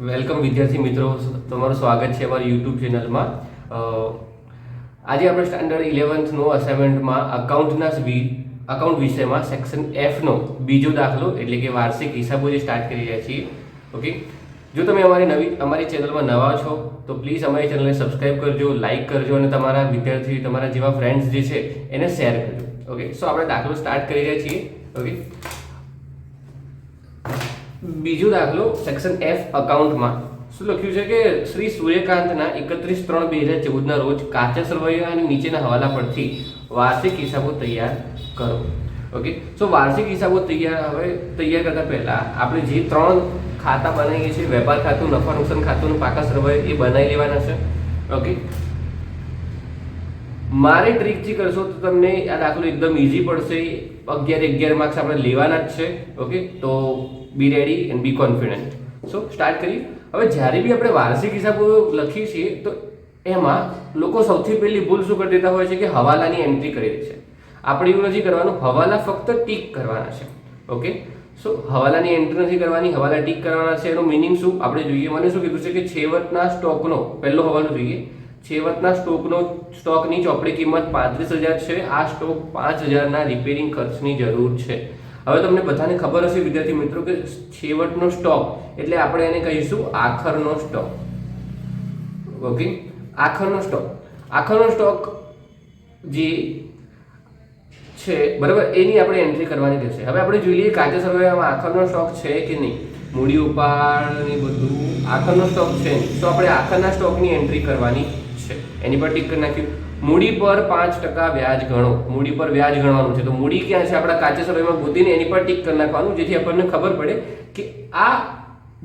Welcome વિદ્યાર્થી મિત્રો, તમારું સ્વાગત છે અમારી યુટ્યુબ ચેનલમાં. આજે આપણે સ્ટાન્ડર્ડ 11th અસાઇનમેન્ટમાં અકાઉન્ટ વિષયમાં સેક્શન Fનો બીજો દાખલો એટલે કે વાર્ષિક હિસાબો જે સ્ટાર્ટ કરી રહ્યા છીએ. ઓકે, જો તમે અમારી ચેનલમાં નવા છો તો પ્લીઝ અમારી ચેનલને સબસ્ક્રાઇબ કરજો, લાઇક કરજો અને તમારા વિદ્યાર્થી, તમારા જેવા ફ્રેન્ડ્સ જે છે એને શેર કરજો. ઓકે, સો આપણે દાખલો સ્ટાર્ટ કરી રહ્યા છીએ. ઓકે, બીજો દાખલો સેક્શન F અકાઉન્ટમાં શું લખ્યું છે કે શ્રી સૂર્યકાંતના 31/3/2014 રોજ કાચા સરવૈયા અને નીચેના હવાલા પરથી વાર્ષિક હિસાબો તૈયાર કરો. ઓકે, સો વાર્ષિક હિસાબો તૈયાર કરતા પહેલા આપણે જે 3 ખાતા બનાવીએ છીએ, વેપાર ખાતું, નફા નુકસાન ખાતું અને પાકા સરવૈયા, એ બનાવી લેવાના છે. ઓકે, મારી ટ્રીકથી કરશો તો તમને આ દાખલો એકદમ ઈઝી પડશે. 11 માર્ક્સ આપણે લેવાના જ છે. ઓકે, તો be ready and be confident. So start કરીએ. હવે જ્યારે બી આપણે વાર્ષિક હિસાબો લખીએ છીએ તો એમાં લોકો સૌથી પહેલી ભૂલ શું કરી દેતા હોય છે કે હવાલાની એન્ટ્રી કરી દે છે. આપણે એવું નથી કરવાનું, હવાલા ફક્ત ટીક કરવાના છે. ઓકે, સો હવાલાની એન્ટ્રી નથી કરવાની, હવાલા ટીક કરવાના છે. એનો મિનિંગ શું આપણે જોઈએ. મને શું કીધું છે કે છેવટના સ્ટોકનો પહેલો હવાલો જોઈએ. છેવટના સ્ટોકની ચોપડી કિંમત 35,000 છે. આ સ્ટોક 5,000ના રિપેરિંગ ખર્ચની જરૂર છે. હવે તમને બધાને ખબર હશે વિદ્યાર્થી મિત્રો કે છેવટનો સ્ટોક એટલે આપણે એને કહીશું આખરનો સ્ટોક. ઓકે, આખરનો સ્ટોક જે છે બરાબર, એની આપણે એન્ટ્રી કરવાની રહેશે. હવે આપણે જોઈ લઈએ કાચા સરવૈયામાં આખરનો સ્ટોક છે કે નહીં. મૂડી ઉપાડની બધું આખરનો સ્ટોક છે, તો આપણે આખરના સ્ટોકની એન્ટ્રી કરવાની છે. એની પર ટીક કરી નાખ્યું. મૂડી પર 5% વ્યાજ ગણો. મૂડી પર વ્યાજ ગણવાનું છે, તો મૂડી ક્યાં છે આપણા કાચા સરવૈયામાં ગોતીને એની પર ટીક કરી નાખવાનું, જેથી આપણને ખબર પડે કે આ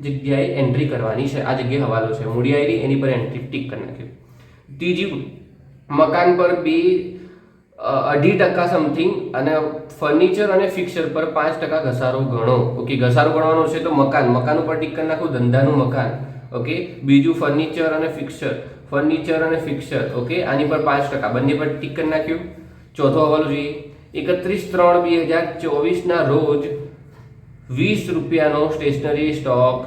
જગ્યાએ એન્ટ્રી કરવાની છે, આ જગ્યાએ હવાલો છે. મૂડી આવી એની પર એન્ટ્રી ટીક કરી નાખ્યું. ત્રીજી, મકાન પર 2.5% સમથિંગ અને ફર્નિચર અને ફિક્સર પર 5% ઘસારો ગણો. ઓકે, ઘસારો ગણવાનો છે તો મકાન ઉપર ટીક કરી નાખું, ધંધાનું મકાન. ઓકે, બીજું ફર્નિચર અને ફિક્સર. ઓકે, આની પર 5%, બંને પર ટીક કરી નાખ્યું. ચોથો હવાલો જોઈએ. 31/3/2024 રોજ 20 રૂપિયાનો સ્ટેશનરી સ્ટોક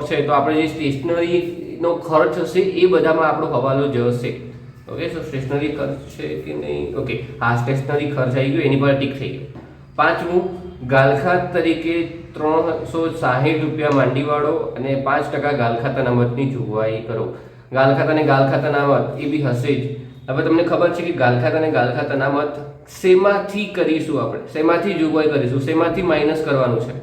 છે. તો આપણે જે સ્ટેશનરીનો ખર્ચ હશે એ બધામાં આપણો હવાલો જશે. ઓકે, સો સ્ટેશનરી ખર્ચ છે કે નહીં. ઓકે, હા, સ્ટેશનરી ખર્ચ આવી ગયો, એની પર ટીક થઈ ગયો. પાંચમું, ગાલખાત તરીકે 360 રૂપિયા માંડીવાળો અને 5% ગાલખાતા અનામતની જોગવાઈ કરો. ગાલખાત અને ગાલખાતા અનામત એ બી હશે જ. હવે તમને ખબર છે કે ગાલખાત અને ગાલખાત અનામત શેમાંથી કરીશું, આપણે શેમાંથી જોગવાઈ કરીશું, શેમાંથી માઇનસ કરવાનું છે.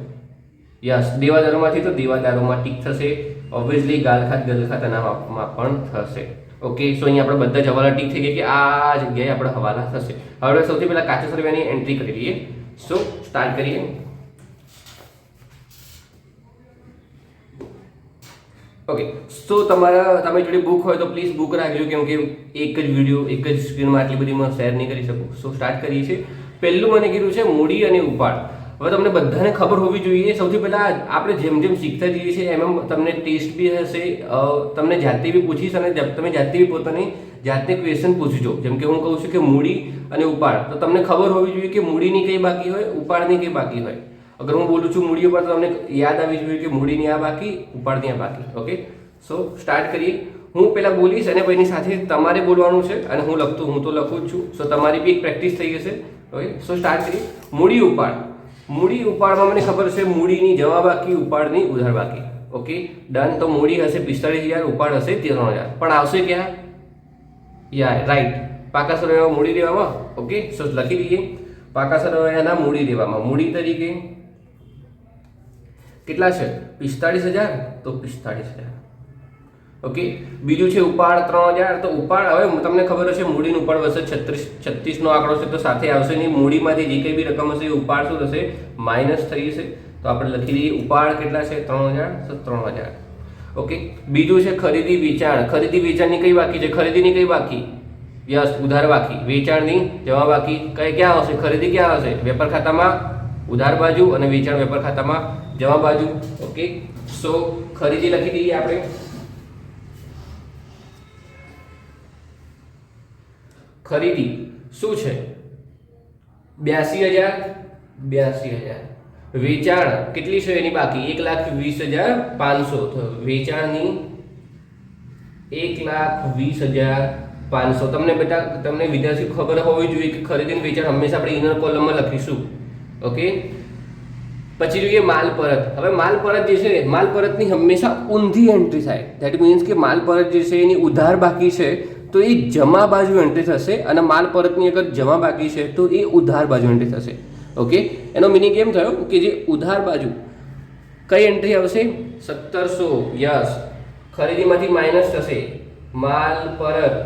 યસ, દેવાદારોમાંથી, તો દેવાદારોમાં ટીક થશે. ઓબ્વિયસલી ગાલખાત અનામતમાં પણ થશે. ઓકે, સો અહીંયા આપણે બધા જ હવાલા ટીક થઈ ગયા કે આ જગ્યાએ આપણે હવાલા થશે. હવે સૌથી પહેલા કાચા સરવૈયાની એન્ટ્રી કરી લઈએ. સો સ્ટાર્ટ કરીએ. ઓકે, સો તમારી જોડે બુક હોય તો પ્લીઝ બુક રાખજો, કેમ કે એક જ વિડીયો એક જ સ્ક્રીનમાં આટલી બધી શેર નહીં કરી શકું. સો સ્ટાર્ટ કરીએ છીએ. પહેલું મને કીધું છે મૂડી અને ઉપાડ. હવે તમને બધાને ખબર હોવી જોઈએ. સૌથી પહેલા આપણે જેમ જેમ શીખતા જઈએ છીએ એમ તમને ટેસ્ટ બી હશે, તમને જાતે બી પૂછીશ અને તમે જાતે બી પોતાની જાતે ક્વેશ્ચન પૂછજો. જેમ કે હું કહું છું કે મૂડી અને ઉપાડ, તો તમને ખબર હોવી જોઈએ કે મૂડીની કઈ બાકી હોય, ઉપાડની કઈ બાકી હોય. અગર હું બોલું છું મૂડી ઉપર તો તમને યાદ આવી જોઈએ કે મૂડીની આ બાકી, ઉપાડની આ બાકી. ઓકે, સો સ્ટાર્ટ કરીએ. હું પહેલા બોલીશ અને એની સાથે તમારે બોલવાનું છે, અને હું તો લખું જ છું. સો તમારી બી એક પ્રેક્ટિસ થઈ જશે. ઓકે, સો સ્ટાર્ટ કરીએ. મૂડી ઉપાડમાં મને ખબર છે મૂડીની જમા બાકી, ઉપાડની ઉધાર બાકી. Okay, done. તો મૂડી હશે 45,000, ઉપાડ હશે 13,000. પણ આવશે ક્યાં? રાઈટ, પાકા સરવૈયામાં મૂડી દેવામાં. ઓકે, સો લખી દઈએ પાકા સરવૈયાના મૂડી દેવામાં. મૂડી તરીકે કેટલા છે? 45,000, તો 45,000. ઓકે, બીજું છે ઉપાડ 3,000. તો ઉપાડ, હવે તમને ખબર હશે મૂડીનું ઉપાડ વર્ષે 36નો આંકડો છે, તો સાથે આવશે નહીં. મૂડીમાંથી જે કંઈ બી રકમ હશે એ ઉપાડ શું થશે? માઇનસ થઈ જશે. તો આપણે લખી દઈએ ઉપાડ કેટલા છે? 3,000, તો 3,000. ઓકે, બીજું છે ખરીદી વેચાણ. ખરીદી વેચાણની કઈ બાકી છે? ખરીદીની કઈ બાકી? યસ, ઉધાર બાકી. વેચાણની જમા બાકી. ક્યાં આવશે? ખરીદી ક્યાં આવશે? વેપાર ખાતામાં ઉધાર બાજુ અને વેચાણ વેપાર ખાતામાં જમા બાજુ. ઓકે, સો ખરીદી લખી દઈએ આપણે. ખરીદી શું છે? 82,000. વેચાણ કેટલી છે એની બાકી 1,20,500, તો વેચાણની 1,20,500. તમને વિદ્યાર્થી ખબર હોવી જોઈએ કે ખરીદીને વેચાણ હંમેશા આપણે ઇનર કોલમમાં લખીશું. ઓકે, પછી જોઈએ માલ પરત. હવે માલ પરત જે છે, માલ પરતની હંમેશા ઊંધી એન્ટ્રી થાય. ધેટ મીન્સ કે માલ પરત જે છે એની ઉધાર બાકી છે તો એ જમા બાજુ એન્ટ્રી થશે, અને માલ પરતની અગર જમા બાકી છે તો એ ઉધાર બાજુ એન્ટ્રી થશે. ઓકે, એનો મિનિંગ એમ થયો કે જે ઉધાર બાજુ કઈ એન્ટ્રી આવશે? 1700. યસ, ખરીદીમાંથી માઇનસ થશે માલ પરત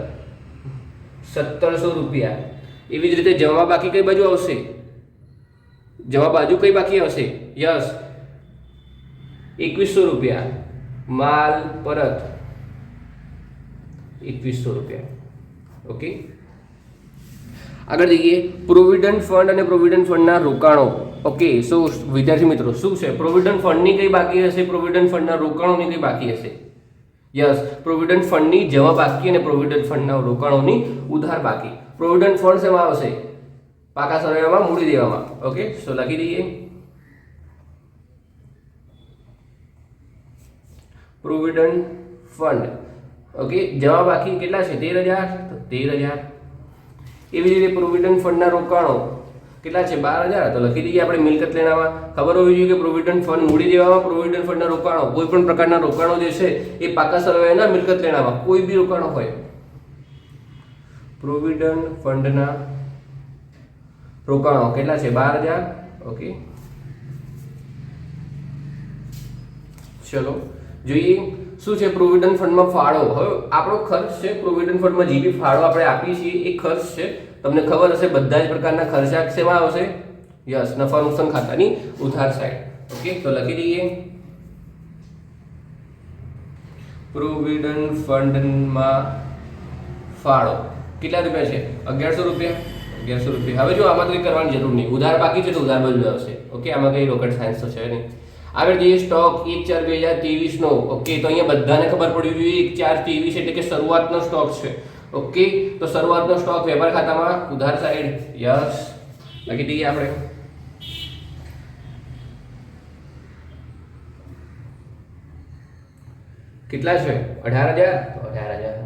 1700 રૂપિયા. એવી જ રીતે જમા બાકી કઈ બાજુ આવશે? જમા બાજુ કઈ બાકી આવશે? યસ, 2100 રૂપિયા. માલ પરત 2100 રૂપિયા. ઓકે, આગળ જઈએ. પ્રોવિડન્ટ ફંડ અને પ્રોવિડન્ટ ફંડના રોકાણો. ઓકે, સો વિદ્યાર્થી મિત્રો શું છે? પ્રોવિડન્ટ ફંડની કઈ બાકી હશે? પ્રોવિડન્ટ ફંડના રોકાણોની કઈ બાકી હશે? યસ, પ્રોવિડન્ટ ફંડની જમા બાકી અને પ્રોવિડન્ટ ફંડના રોકાણોની ઉધાર બાકી. પ્રોવિડન્ટ ફંડ શેમાં આવશે? પાકા સરવાળામાં, મૂડી દેવામાં. ઓકે, સો લખી દઈએ પ્રોવિડન્ટ ફંડ. ઓકે, જમા બાકી કેટલા છે? 13,000, તો 13,000. એવી જ રીતે પ્રોવિડન્ટ ફંડના રોકાણો કેટલા છે? 12,000, તો લખી દઈએ આપણે મિલકત લેણામાં. ખબર હોવી જોઈએ કે પ્રોવિડન્ટ ફંડ મૂડી દેવામાં, પ્રોવિડન્ટ ફંડના રોકાણો, કોઈ પણ પ્રકારના રોકાણો જે છે એ પાકા સરવાળાના મિલકત લેણામાં, કોઈ બી રોકાણો હોય. પ્રોવિડન્ટ ફંડના રોકાણો કેટલા છે? 12,000. ઓકે, ચલો જોઈએ શું છે પ્રોવિડન્ટ ફંડમાં ફાળો. હવે આપણો ખર્ચ છે પ્રોવિડન્ટ ફંડમાં જે બી ફાળો આપણે આપીએ છીએ એ ખર્ચ છે. તમને ખબર હશે બધા જ પ્રકારના ખર્ચા શેમાં આવશે? યસ, નફા નુકસાન ખાતાની ઉધાર સાઈડ. ઓકે, તો લખી દઈએ પ્રોવિડન્ટ ફંડમાં ફાળો કેટલા રૂપિયા છે? 1,100 રૂપિયા. 1,100 રૂપિયા. હવે જો આમાં કંઈ કરવાની જરૂર નહીં, ઉધાર બાકી છે તો ઉધાર બાજુ આવશે. ઓકે, આમાં કંઈ રોકડ સાયન્સ તો છે નહીં. આગળ જઈએ સ્ટોક 1/4/2023 નો. ઓકે, તો અહીંયા બધાને ખબર પડવી જોઈએ 1/4/23 એટલે કે શરૂઆતનો સ્ટોક છે. ઓકે, તો શરૂઆતનો સ્ટોક વેપાર ખાતામાં ઉધાર સાઈડ. યસ, લખી દઈએ આપણે. કેટલા છે? 18,000, તો 18,000.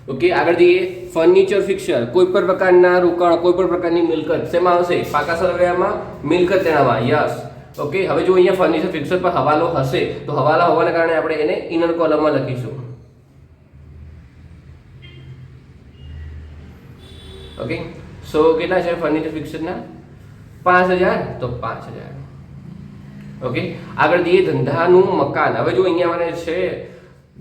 ઓકે, આગળ જઈએ ફર્નિચર ફિક્સર. કોઈ પણ પ્રકારના રોકાણ, કોઈ પણ પ્રકારની મિલકત શેમાં આવશે? પાકા સરવાળામાં, મિલકત લેણામાં. યસ. ઓકે, હવે જો અહીંયા ફર્નિચર ફિક્સર પર હવાલો હશે તો હવાલા હોવાના કારણે આપણે એને ઇનર કોલમમાં લખીશું. ઓકે, સો કેટલા છે ફર્નિચર ફિક્સરના? 5,000, તો 5,000. ઓકે, આગળ જઈએ ધંધાનું મકાન. હવે જો અહીંયા મને છે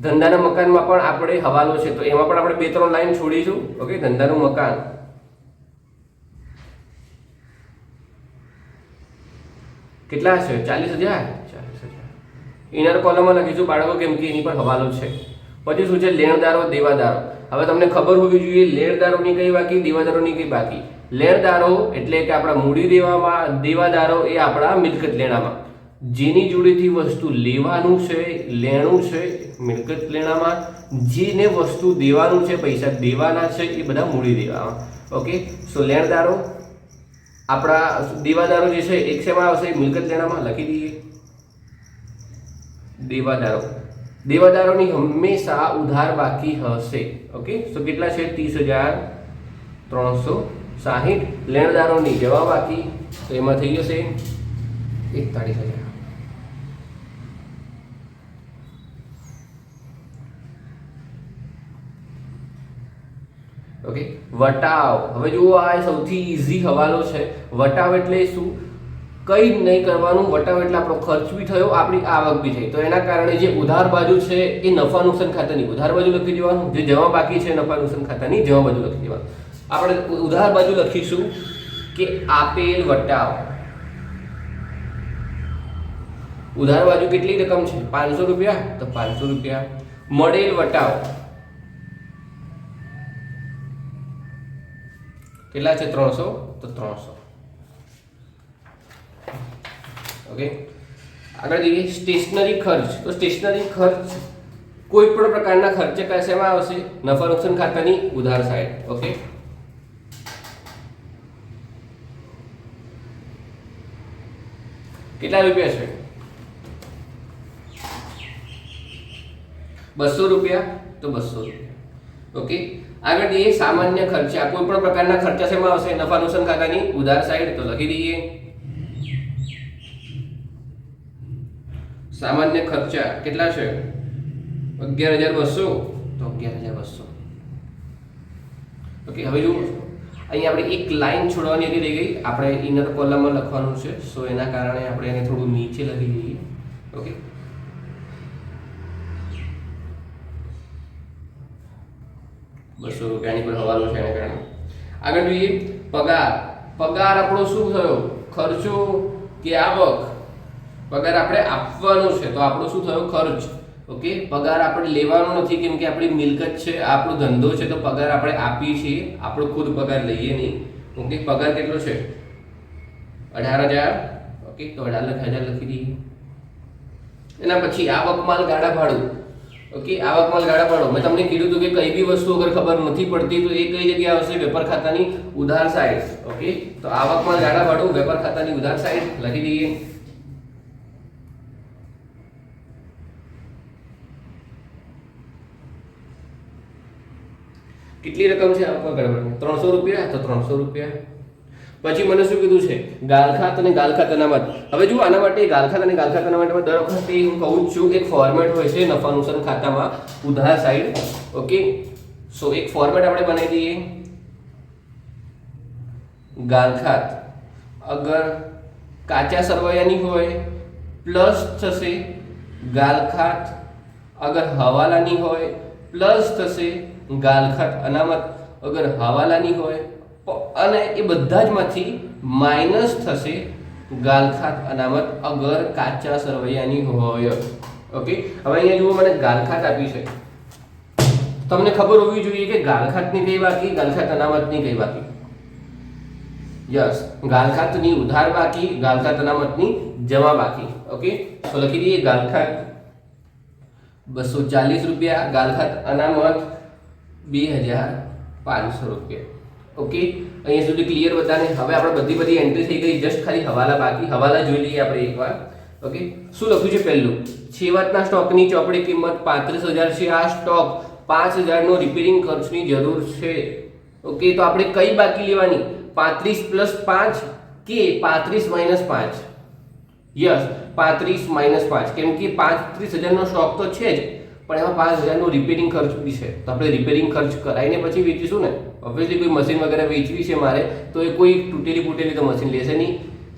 ધંધાના મકાનમાં પણ આપણે હવાલો છે તો એમાં પણ આપણે 2-3 લાઈન છોડીશું. ઓકે, ધંધાનું મકાન કેટલા છે? 40,000. 40,000 ઇનર કોલમમાં લખીશું બાળકો, કેમ કે એની પર હવાલો છે. પછી શું છે? લેણદારો, દેવાદારો. હવે તમને ખબર હોવી જોઈએ લેણદારોની કઈ બાકી, દેવાદારોની કઈ બાકી. લેણદારો એટલે કે આપણા મૂડી દેવામાં, દેવાદારો એ આપણા મિલકત લેણામાં. જેની જોડેથી વસ્તુ લેવાનું છે, લેણું છે, મિલકત લેણામાં. જેને વસ્તુ દેવાનું છે, પૈસા દેવાના છે, એ બધા મૂડી દેવામાં. ઓકે, સો લેણદારો, આપણા દેવાદારો જે છે એક શેમાં આવશે? મિલકત લેણામાં. લખી દઈએ દેવાદારો. દેવાદારોની હંમેશા ઉધાર બાકી હશે. ઓકે, સો કેટલા છે? 30,360. લેણદારોની જવા બાકી તો એમાં થઈ જશે 41,000. ઓકે, વટાવ. હવે જુઓ આ સૌથી ઈઝી હવાલો છે. વટાવ એટલે શું? કંઈ નહીં કરવાનું. વટાવ એટલે આપણો ખર્ચ બી થયો, આપણી આવક બી થઈ, તો એના કારણે જે ઉધાર બાજુ છે એ નફા નુકસાન ખાતાની ઉધાર બાજુ લખી દેવાનું. જે જમા બાકી છે નફા નુકસાન ખાતાની જમા બાજુ લખી દેવાનું. આપણે ઉધાર બાજુ લખીશું કે આપેલ વટાવ. ઉધાર બાજુ કેટલી રકમ છે? 500 રૂપિયા, તો 500 રૂપિયા. મળેલ વટાવ કેટલા છે? 300, તો 300. ઓકે, આગળ જઈએ સ્ટેશનરી ખર્ચ. તો સ્ટેશનરી ખર્ચ કોઈ પણ પ્રકારના ખર્ચે કશામાં આવશે? નફા નુકસાન ખાતાની ઉધાર સાઈડ. ઓકે, કેટલા રૂપિયા છે? 200 રૂપિયા, તો 200 રૂપિયા. ઓકે, આગળ જઈએ. સામાન્ય ખર્ચા, કોઈ પણ પ્રકારના ખર્ચા શેમાં આવશે? નફા નુકસાન ખાતાની ઉધાર સાઈડ, તો લખી દઈએ સામાન્ય ખર્ચા કેટલા છે? 11,200, તો 11,200. ઓકે, હવે જુઓ અહીંયા આપણે એક લાઈન છોડવાની હતી રહી ગઈ, આપણે ઇનર કોલમમાં લખવાનું છે, સો એના કારણે આપણે એને થોડું નીચે લખી દઈએ. ઓકે, ₹200 પર હવાલો છે એના કારણે. આગળ જોઈએ પગાર. પગાર આપણો શું થયો? ખર્ચો કે આવક? પગાર આપણે આપવાનો છે, તો આપણો શું થયો? ખર્ચ. ઓકે, પગાર આપણે લેવાનો નથી, કેમ કે આપણી મિલકત છે, આપણો ધંધો છે, તો પગાર આપણે આપીએ છીએ, આપણો ખુદ પગાર લઈએ નહીં. ઓકે, પગાર કેટલો છે? 18,000. ઓકે, તો 18,000 લખી દઈએ. એના પછી આવક માલ ગાડા ભાડું. ઓકે, આવક માલ ગાડા ભાડું મેં તમને કીધું હતું કે કઈ બી વસ્તુ અગર ખબર નથી પડતી તો એ કઈ જગ્યાએ આવશે? વેપાર ખાતાની ઉધાર સાઈડ. ઓકે, તો આવક માલ ગાડા ભાડું વેપાર ખાતાની ઉધાર સાઈડ લખી દઈએ. કેટલી રકમ છે આવક માલ ગાડા ભાડું? 300 રૂપિયા, તો 300 રૂપિયા. પછી મને શું કીધું છે? ગાલખાત અને ગાલખાત અનામત. હવે જુઓ, આના માટે ગાલખાત અને ગાલખાત અનામત દર વખતે હું કહું છું એક ફોર્મેટ હોય છે નફા નુકસાન ખાતામાં ઉધાર સાઈડ. ઓકે, સો એક ફોર્મેટ આપણે બનાવી દઈએ. ગાલખાત અગર કાચા સરવૈયાની હોય પ્લસ થશે, ગાલખાત અગર હવાલાની હોય પ્લસ થશે, ગાલખાત અનામત અગર હવાલાની હોય, અને એ બધા જ માંથી માઇનસ થશે ગાલખાત અનામત અગર કાચા સરવૈયાની હોય. ઓકે, હવે અહીંયા જુઓ મને ગાલખાત આપી છે, તમને ખબર હોવી જોઈએ કે ગાલખાતની કઈ બાકી, ગાલખાત અનામતની કઈ બાકી. યસ, ગાલખાતની ઉધાર બાકી, ગાલખાત અનામતની જમા બાકી. ઓકે, તો લખી દઈએ ગાલખાત 240 રૂપિયા, ગાલખાત અનામત 2,500 રૂપિયા. ઓકે, અહીંયા સુધી ક્લિયર બધાને? હવે આપણે બધી એન્ટ્રી થઈ ગઈ, જસ્ટ ખાલી હવાલા બાકી. હવાલા જોઈ લઈએ આપણે એકવાર. ઓકે, શું લખ્યું છે? પહેલું, છેવટના સ્ટોકની ચોપડી કિંમત 35,000 છે. આ સ્ટોક 5,000 નો રિપેરિંગ ખર્ચની જરૂર છે. ઓકે, તો આપણે કઈ બાકી લેવાની? 35 + 5 કે 35 - 5? યસ, 35 - 5, કેમ કે 35,000 નો સ્ટોક તો છે જ, પણ એમાં 5,000 નો રિપેરિંગ ખર્ચ બી છે, તો આપણે રિપેરિંગ ખર્ચ કરાવીને પછી વેચીશું ને. ઓબ્વિયસલી કોઈ મશીન વગેરે વેચવી છે મારે, તો એ કોઈ તૂટેલી ફૂટેલી તો મશીન લેશે નહીં,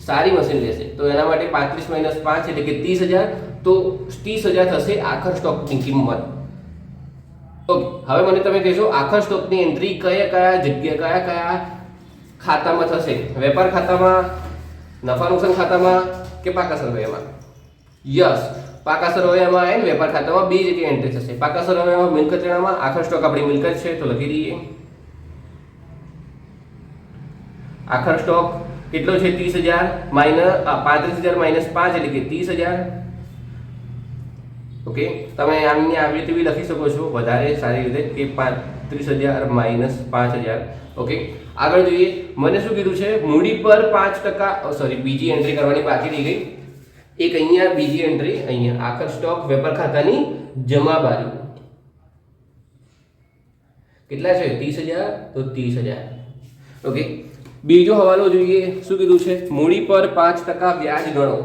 સારી મશીન લેશે. તો એના માટે 35 - 5 એટલે કે 30,000, તો 30,000 થશે આખા સ્ટોકની કિંમત. ઓકે, હવે મને તમે કહેશો આખા સ્ટોકની એન્ટ્રી કયા જગ્યા કયા ખાતામાં થશે? વેપાર ખાતામાં, નફા નુકસાન ખાતામાં કે પાકા સરવૈયામાં? યસ, પાકા સરવૈયામાં અને વેપાર ખાતામાં બે જગ્યાએ એન્ટ્રી થશે. પાકા સરવૈયામાં મિલકત જણાવવામાં આખા સ્ટોક આપણી મિલકત છે, તો લખી દઈએ આખા સ્ટોક કેટલો છે? 30,000 35,000 - 5 એટલે કે 30,000. ઓકે, તમે આમની આવી રીતે બી લખી શકો છો વધારે સારી રીતે કે 35,000 - 5,000. ઓકે, આગળ જોઈએ. મને શું કીધું છે? મૂડી પર 5%, સોરી, બીજી એન્ટ્રી કરવાની બાકી રહી ગઈ. એક અહીંયા બીજી એન્ટ્રી, અહીંયા આખા સ્ટોક વેપાર ખાતાની જમા બારી કેટલા છે? 30,000, તો 30,000. ઓકે, બીજો હવાલો જોઈએ. શું કીધું છે? મૂડી પર 5% વ્યાજ ગણો.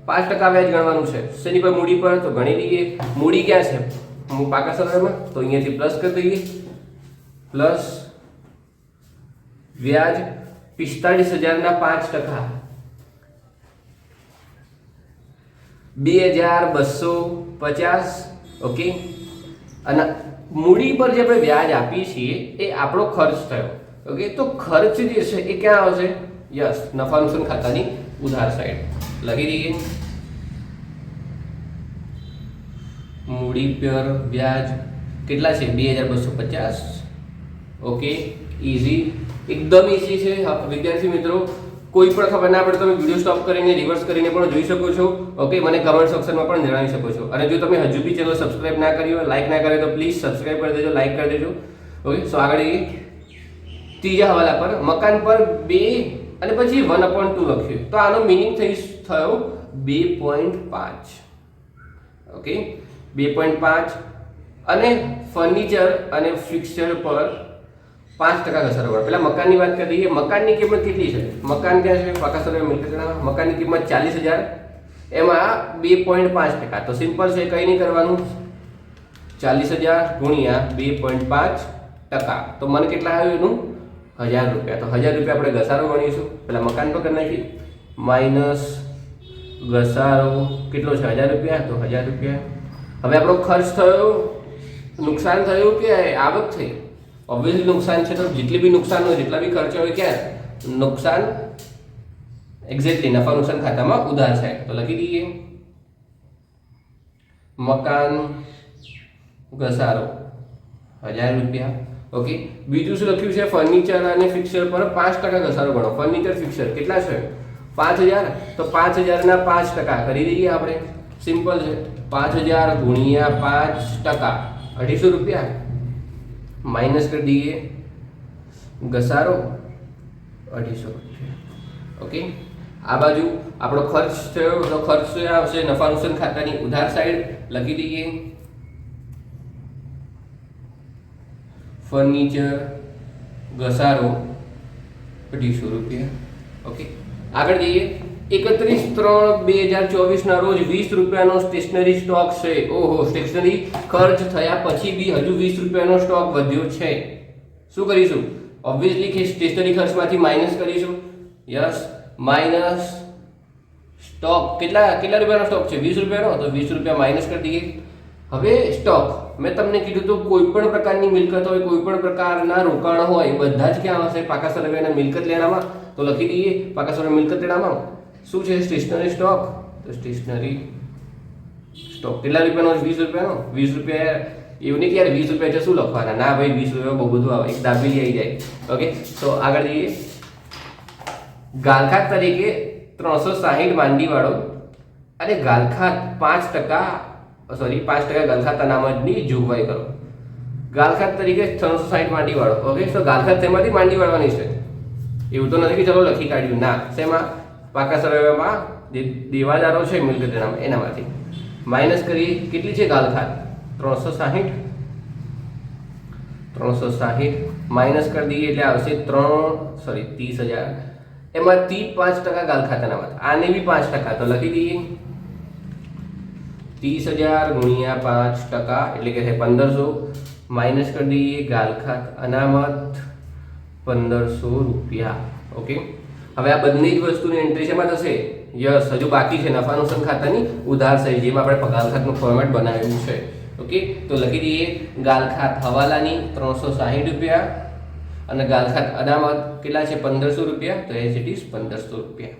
5% વ્યાજ ગણવાનું છે. શેની પર? મૂડી પર. તો ગણી લઈએ. મૂડી ક્યાં છે? પાકા સરવૈયામાં, તો અહીંયાથી પ્લસ કરી દઈએ. પ્લસ વ્યાજ 45,000 ના 5%, 2,250. ઓકે, અને મૂડી પર જે આપણે વ્યાજ આપીએ છીએ એ આપણો ખર્ચ થયો. ઓકે, તો ખર્ચ જે છે એ ક્યાં આવશે? યસ, નફા નુકસાન ખાતાની ઉધાર સાઈડ લખી દઈએ. મૂડી પર વ્યાજ કેટલા છે? 2,250. ઓકે, ઈઝી, એકદમ ઈઝી છે. વિદ્યાર્થી મિત્રો, કોઈ પણ ખબર ના પડે તમે વિડીયો સ્ટોપ કરીને રિવર્સ કરીને પણ જોઈ શકો છો. ઓકે, મને કમેન્ટ સેક્શનમાં પણ જણાવી શકો છો. અને જો તમે હજુ બી ચેનલ સબસ્ક્રાઇબ ના કરી હોય, લાઈક ના કરી તો પ્લીઝ સબસ્ક્રાઇબ કરી દેજો, લાઈક કરી દેજો. ઓકે, સો આગળ ત્રીજા હવાલા પર, મકાન પર 2 અને પછી 1/2 લખ્યું તો આનો મિનિંગ થયો 2.5. ઓકે 2.5 અને ફર્નિચર અને ફિક્સચર પર 5% ઘસારો પડે. પેલા મકાનની વાત કરી દઈએ. મકાનની કિંમત કેટલી છે? મકાન ક્યાં છે? પાકા સરવાળે મિલકત જણાવો. મકાનની કિંમત 40,000, એમાં 2.5%. તો સિમ્પલ છે, કંઈ નહીં કરવાનું. 40,000 ગુણ્યા 2.5%. તો મને કેટલા આવ્યું એનું? 1,000 રૂપિયા. તો 1,000 રૂપિયા આપણે ઘસારો ગણીશું. પેલા મકાન પર કરી નાખીએ. માઇનસ ઘસારો કેટલો છે? 1,000 રૂપિયા. તો 1,000 રૂપિયા. હવે આપણો ખર્ચ થયો, નુકસાન થયું કે આવક થઈ? ઓબ્વિયસલી નુકસાન છે. તો જેટલી બી નુકસાન હોય, જેટલા બી ખર્ચા હોય, ક્યાં નુકસાન? એક્ઝેક્ટલી નફા નુકસાન ખાતામાં ઉધાર છે. તો લખી દઈએ મકાન ઘસારો 1,000 રૂપિયા. ઓકે, બીજું શું લખ્યું છે? ફર્નિચર અને ફિક્સર પર 5% ઘસારો ગણો. ફર્નિચર ફિક્સર કેટલા છે? 5,000. તો 5,000 ના 5% કરી દઈએ આપણે. સિમ્પલ છે. 5,000 ગુણ્યા 5%, 250 રૂપિયા. માઇનસ કરી દઈએ ઘસારો 250 રૂપિયા. ઓકે, આ બાજુ આપણો ખર્ચ થયો. તો ખર્ચ આવશે નફા નુકસાન ખાતાની ઉધાર સાઈડ. લખી દઈએ ફર્નિચર ઘસારો 250 રૂપિયા. ઓકે, આગળ જઈએ. 31/3/2024 ના રોજ 20 રૂપિયાનો સ્ટેશનરી સ્ટોક છે. ઓહો, સ્ટેશનરી ખર્ચ થયા પછી બી હજુ 20 રૂપિયાનો સ્ટોક વધ્યો છે. શું કરીશું? ઓબ્વિયસલી કે સ્ટેશનરી ખર્ચમાંથી માઇનસ કરીશું. Yes, minus stock. કેટલા રૂપિયાનો સ્ટોક છે? 20 રૂપિયાનો. તો 20 રૂપિયા માઇનસ કરી દઈએ. હવે સ્ટોક મેં તમને કીધું તો કોઈ પણ પ્રકારની મિલકત હોય, કોઈ પણ પ્રકારના રોકાણ હોય, બધા જ ક્યાં આવશે? પાકા સરવાળાના મિલકત લેણામાં. તો લખી દઈએ પાકા સરવાળા મિલકત લેણામાં શું છે? Stationery stock. તો સ્ટેશનરી સ્ટોક કેટલા રૂપિયાનો? 20 રૂપિયાનો. 20 રૂપિયા એવું નહીં કે યાર 20 રૂપિયા છે શું લખવાના? ના ભાઈ, 20 રૂપિયા બહુ બધું આવે, એક દાબેલી આવી જાય. ઓકે, તો આગળ જઈએ. ગાલખાત તરીકે 360 માંડીવાળો અને ગાલખાત 5% ગાલખાત અનામતની જોગવાઈ કરો. ગાલખાત તરીકે 360 માંડીવાળો. ઓકે, તો ગાલખાત તેમાંથી માંડી વાળવાની છે. એવું તો નથી કે ચલો લખી કાઢ્યું. ના, શેમાં? પાકા સરવાળામાં જે દેવાદારો છે મિલકત એનામાંથી માઇનસ કરીએ. કેટલી છે ગાલખાત? 360 માઇનસ કરી દઈએ એટલે આવશે 30,000. એમાંથી 5% ગાલખાત અનામત. આને બી 5%. તો લખી દઈએ 30,000 ગુણ્યા 5% એટલે કે 1,500. માઇનસ કરી દઈએ ગાલખાત અનામત 1,500 રૂપિયા. ઓકે, હવે આ બંને જ વસ્તુની એન્ટ્રી શેમાં થશે? યસ, હજુ બાકી છે નફા નુકસાન ખાતાની ઉધાર સહી, જેમાં આપણે ગાલખાતનું ફોર્મેટ બનાવેલું છે. ઓકે, તો લખી દઈએ ગાલખાત હવાલાની 360 રૂપિયા અને ગાલખાત અનામત કેટલા છે? 1,500 રૂપિયા. તો એઝ ઇટ ઇઝ 1,500 રૂપિયા.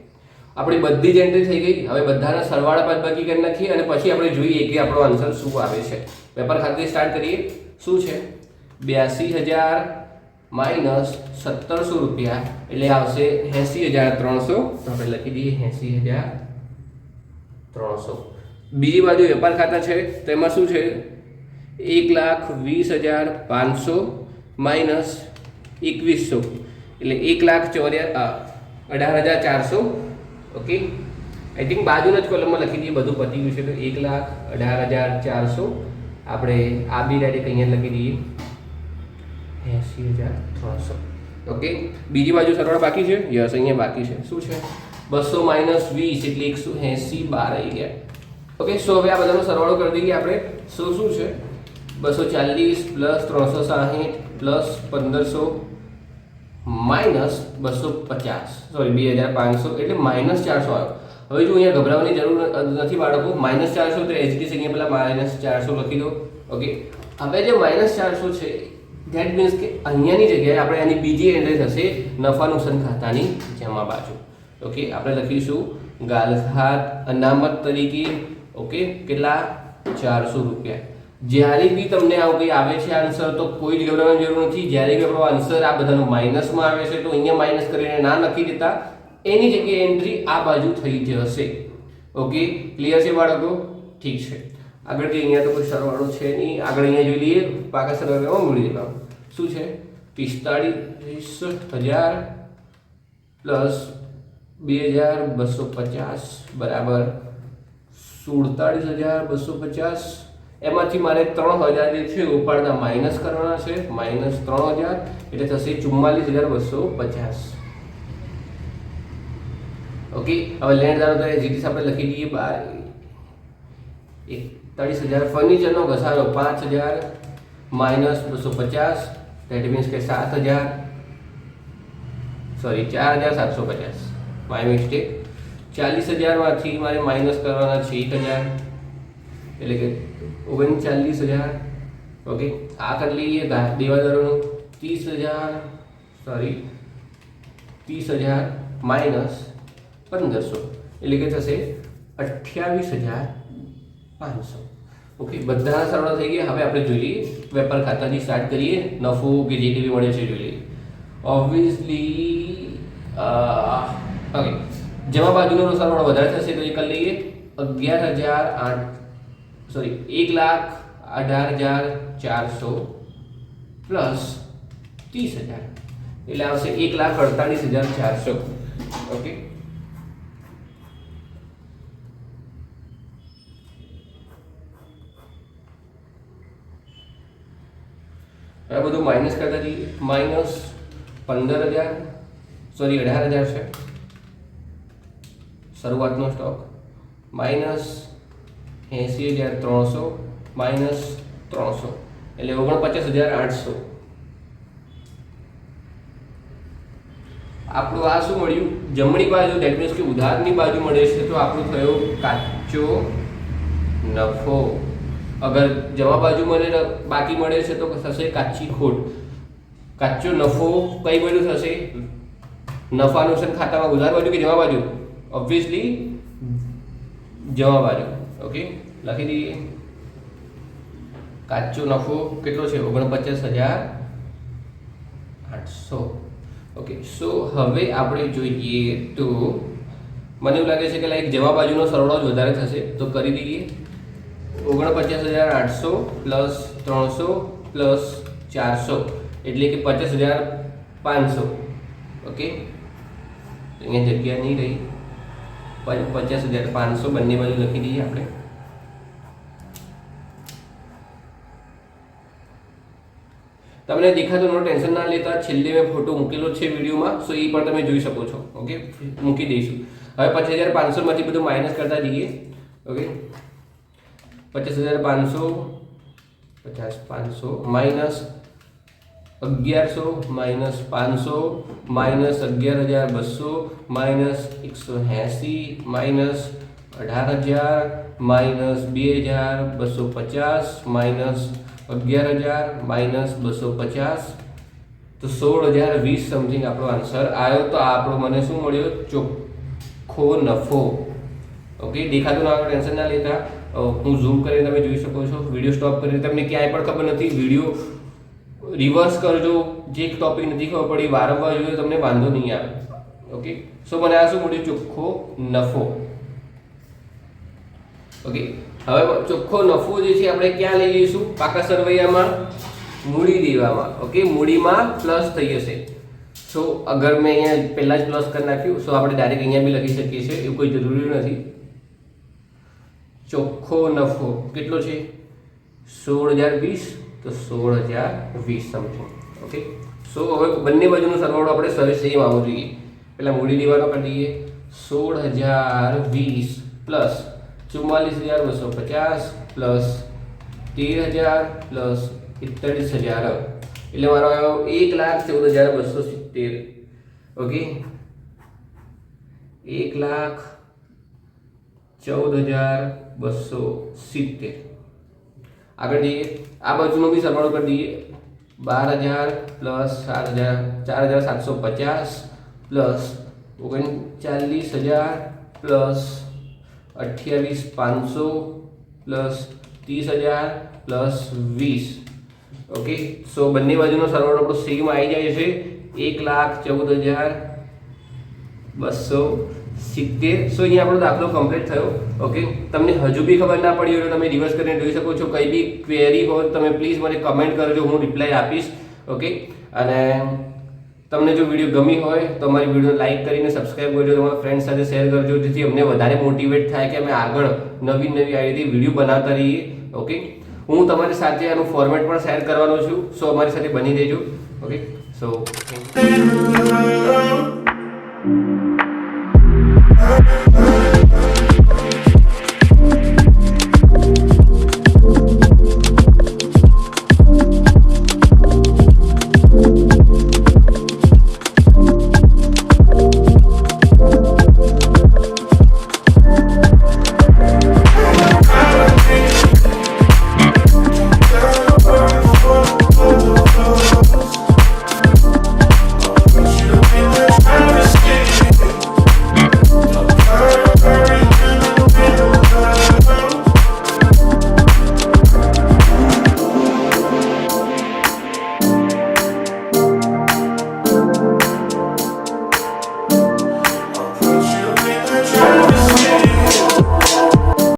આપણી બધી જ એન્ટ્રી થઈ ગઈ. હવે બધાના સરવાળા બાદબાકી કરી નાખીએ અને પછી આપણે જોઈએ કે આપણો આન્સર શું આવે છે. પેપર ખાતે સ્ટાર્ટ કરીએ. શું છે? 82,000 માઇનસ 1,700 રૂપિયા એટલે આવશે 80,300. તો આપણે લખી દઈએ 80,300. બીજી બાજુ વેપાર ખાતા છે, તો એમાં શું છે? 1,20,500 માઇનસ 2,100 એટલે 1,18,400. ઓકે, આઈ થિંક બાજુના જ કોલમમાં લખી દઈએ. બધું પતી ગયું છે. તો 1,18,400 આપણે આ બી ડાયરેક્ટ અહીંયા લખી દઈએ 80,300. ઓકે, બીજી બાજુ સરવાળા બાકી છે. યસ, અહીંયા બાકી છે. શું છે? 200 માઇનસ 20 એટલે 180 12 આવી ગયા. ઓકે, સો હવે આ બધાનો સરવાળો કરી દઈએ આપણે. શું છે? 240 પ્લસ 360 પ્લસ 1,500 માઇનસ 250 સોરી 2,500 એટલે માઇનસ 400 આવ્યો. હવે જો અહીંયા ગભરાવાની જરૂર નથી બાળકો. માઇનસ 400 તો એચડીસી અહીંયા પેલા માઇનસ 400 લખી દો. ઓકે, હવે જે માઇનસ 400 છે ધેટ મીન્સ કે અહીંયાની જગ્યાએ આપણે આની બીજી એન્ટ્રી થશે નફા નુકસાન ખાતાની જમા બાજુ. ઓકે, આપણે લખીશું ગાલખાત અનામત તરીકે. ઓકે, કેટલા? 400 રૂપિયા. જ્યારે બી તમને આવું કંઈ આવે છે આન્સર તો કોઈ જ ગભરાવાની જરૂર નથી. જ્યારે બી આપણો આન્સર આ બધાનો માઇનસમાં આવે છે તો અહીંયા માઇનસ કરીને ના લખી દેતા, એની જગ્યાએ એન્ટ્રી આ બાજુ થઈ જશે. ઓકે, ક્લિયર છે બાળકો? ઠીક છે. આગળ જે અહીંયા તો કોઈ સરવાળો છે નહીં. આગળ અહીંયા જોઈ લઈએ પાકા સરવાળામાં મૂડી દેવાનું. શું છે? 45,000 પ્લસ 2250 બરાબર 47,250. એમાંથી મારે 3000 જે છે ઉપાડતા માઇનસ કરવાના છે, માઇનસ 3000 એટલે થશે 44,250. ઓકે, હવે લેણદારો તો જીટીસ આપણે લખી દઈએ 41,000. ફર્નિચરનો ઘસારો 5,000 માઇનસ 250 દેટ મીન્સ કે 7,000 સોરી 4,750 માય મિસ્ટેક. 40,000 માંથી મારે માઇનસ કરવાના છે 1,000 એટલે કે 39,000. ઓકે, આ કરી લઈએ દેવાદારોનું 30,000 સોરી 30,000 માઇનસ 1,500 એટલે કે થશે 28,500. ઓકે, બધા સરળ થઈ ગયા. હવે આપણે જોઈએ વેપાર ખાતાથી સ્ટાર્ટ કરીએ. નફો કે જે બી મળે છે જોઈએ. ઓબ્વિયસલી ઓકે, જમા બાજુનો સરવાળો વધારે થશે તો એ કરી લઈએ 11,008 સોરી 1,18,400 પ્લસ 30,000 એટલે આવશે 1,48,400. ઓકે, આ બધું માઇનસ કરતા જઈએ. માઇનસ 15,000 સોરી 18,000 છે શરૂઆતનો સ્ટોક. માઇનસ 80,300 માઇનસ 300 એટલે 49,800. આપણું આ શું મળ્યું? જમણી બાજુ દેટ મીન્સ કે ઉધારની બાજુ મળે છે તો આપણું થયો કાચો નફો. અગર જમા બાજુ મને બાકી મળે છે તો થશે કાચી ખોટ. કાચો નફો કઈ બાજુ થશે? નફા નુકસાન ખાતામાં ઉધાર બાજુ કે જમા બાજુ? ઓબ્વિયસલી જમા બાજુ. ઓકે, લખી દઈએ કાચો નફો કેટલો છે? 49,800. ઓકે, સો હવે આપણે જોઈએ તો મને એવું લાગે છે કે લાઈક જમા બાજુનો સરવાળો જ વધારે થશે તો કરી દઈએ 49,800 પ્લસ 300 પ્લસ 400 એટલે કે 50,500. ઓકે, અહીંયા જગ્યા નહીં રહી. 50,500 બંને બાજુ લખી દઈએ આપણે. તમને દેખાતો નો ટેન્શન ના લેતા, છેલ્લે મેં ફોટો મૂકેલો છે વિડીયોમાં, સો એ પણ તમે જોઈ શકો છો. ઓકે, મૂકી દઈશું. હવે 50,500 માંથી બધું માઇનસ કરતા જઈએ. Okay, 50,500 50,500 minus 1,100 minus 500 minus 11,200 minus 180 minus 18,000 minus 2,250 minus 11,000 minus 250 તો 16,020 સમથિંગ આપણો આન્સર આવ્યો. તો આપણો મને શું મળ્યો? ચોખ્ખો નફો. ઓકે, દેખાતું ના ટેન્શન ના લેતા. હું ઝૂમ કરીને તમે જોઈ શકો છો. વિડીયો સ્ટોપ કરીને તમને ક્યાંય પણ ખબર નથી વિડીયો રિવર્સ કરજો. જે ટોપિક નથી ખબર પડી વારંવાર જોઈએ તમને વાંધો નહીં આવે. ઓકે, સો મને આ શું મળ્યું? ચોખ્ખો નફો. ઓકે, હવે ચોખ્ખો નફો જે છે આપણે ક્યાં લઈ લઈશું? પાકા સરવૈયામાં મૂડી દેવામાં. ઓકે, મૂડીમાં પ્લસ થઈ જશે. સો અગર મેં અહીંયા પહેલા જ પ્લસ કરી નાખ્યું સો આપણે ડાયરેક્ટ અહીંયા બી લખી શકીએ છીએ, એવું કોઈ જરૂરી નથી. ચોખ્ખો નફો કેટલો છે? 16,020 તો 16,020 સમથિંગ. ઓકે, સો હવે બંને બાજુનો સરવાળો આપણે સેમ આવવો જોઈએ. પહેલા મૂડી દેવાનો કરી દઈએ 16,020 પ્લસ 44,250 પ્લસ 13,000 પ્લસ 41,000 એટલે મારો આવ્યો 1,14,270. ઓકે, 1,14,270. આગળ જઈએ, આ બાજુનો બી સરવાળો કરી દઈએ 12,000 plus 4,750 plus 39,000 plus 28,500 plus 30,000 plus 20. Okay, so બંને બાજુનો સરવાળો આપણો સેમ આવી જાય છે 1,14,270. સો અહીંયા આપણો દાખલો કમ્પ્લીટ થયો. ઓકે, તમને હજુ બી ખબર ના પડી હોય તો તમે રિવર્સ કરીને જોઈ શકો છો. કંઈ બી ક્વેરી હોય તમે પ્લીઝ મને કમેન્ટ કરજો, હું રિપ્લાય આપીશ. ઓકે, અને તમને જો વિડીયો ગમી હોય તો અમારી વિડીયોને લાઇક કરીને સબસ્ક્રાઇબ કરજો, તમારા ફ્રેન્ડ્સ સાથે શેર કરજો, જેથી અમને વધારે મોટિવેટ થાય કે અમે આગળ નવી આ રીતે વિડીયો બનાવતા રહીએ. ઓકે, હું તમારી સાથે આનું ફોર્મેટ પણ શેર કરવાનો છું, સો અમારી સાથે બની રહેજો. Okay, so thank you.